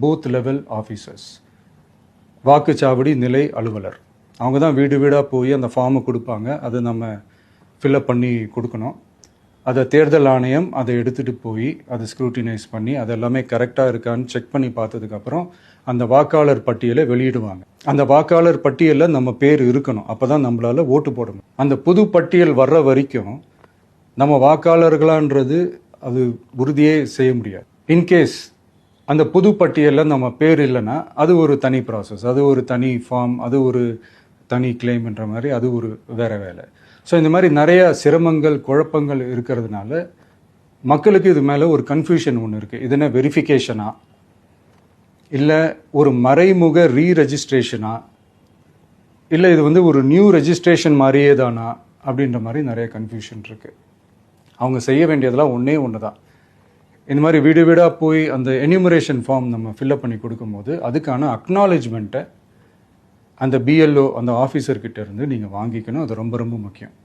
Booth level officers, வாக்குச்சாவடி நிலை அலுவலர். அவங்க தான் வீடு வீடாக போய் அந்த ஃபார்மை கொடுப்பாங்க. அதை நம்ம ஃபில்அப் பண்ணி கொடுக்கணும். அதை தேர்தல் ஆணையம் அதை எடுத்துகிட்டு போய் அதை ஸ்க்ரூட்டினைஸ் பண்ணி அது எல்லாமே கரெக்டாக இருக்கான்னு செக் பண்ணி பார்த்ததுக்கப்புறம் அந்த வாக்காளர் பட்டியலை வெளியிடுவாங்க. அந்த வாக்காளர் பட்டியலில் நம்ம பேர் இருக்கணும். அப்போ தான் நம்மளால் ஓட்டு போட முடியும். அந்த புது பட்டியல் வர்ற வரைக்கும் நம்ம வாக்காளர்களான்றது அது உறுதியே செய்ய முடியாது. இன்கேஸ் அந்த புது பட்டியலில் நம்ம பேர் இல்லைன்னா அது ஒரு தனி ப்ராசஸ், அது ஒரு தனி ஃபார்ம், அது ஒரு தனி கிளைம்ன்ற மாதிரி அது ஒரு வேற வேலை. ஸோ இந்த மாதிரி நிறைய சிரமங்கள் குழப்பங்கள் இருக்கிறதுனால மக்களுக்கு இது மேலே ஒரு கன்ஃபியூஷன் ஒன்று இருக்குது. இது என்ன வெரிஃபிகேஷனா இல்லை ஒரு மறைமுக ரீரெஜிஸ்ட்ரேஷனா இல்லை இது வந்து ஒரு நியூ ரெஜிஸ்ட்ரேஷன் மாதிரியே தானா அப்படின்ற மாதிரி நிறைய கன்ஃபியூஷன் இருக்குது. அவங்க செய்ய வேண்டியதெல்லாம் ஒன்று தான். இந்த மாதிரி வீடு வீடாக போய் அந்த என்யூமரேஷன் ஃபார்ம் நம்ம ஃபில்அப் பண்ணி கொடுக்கும்போது அதுக்கான அக்னாலேஜ்மெண்ட்டை அந்த பிஎல்ஓ அந்த ஆஃபீஸர்கிட்ட இருந்து நீங்கள் வாங்கிக்கணும். அது ரொம்ப ரொம்ப முக்கியம்.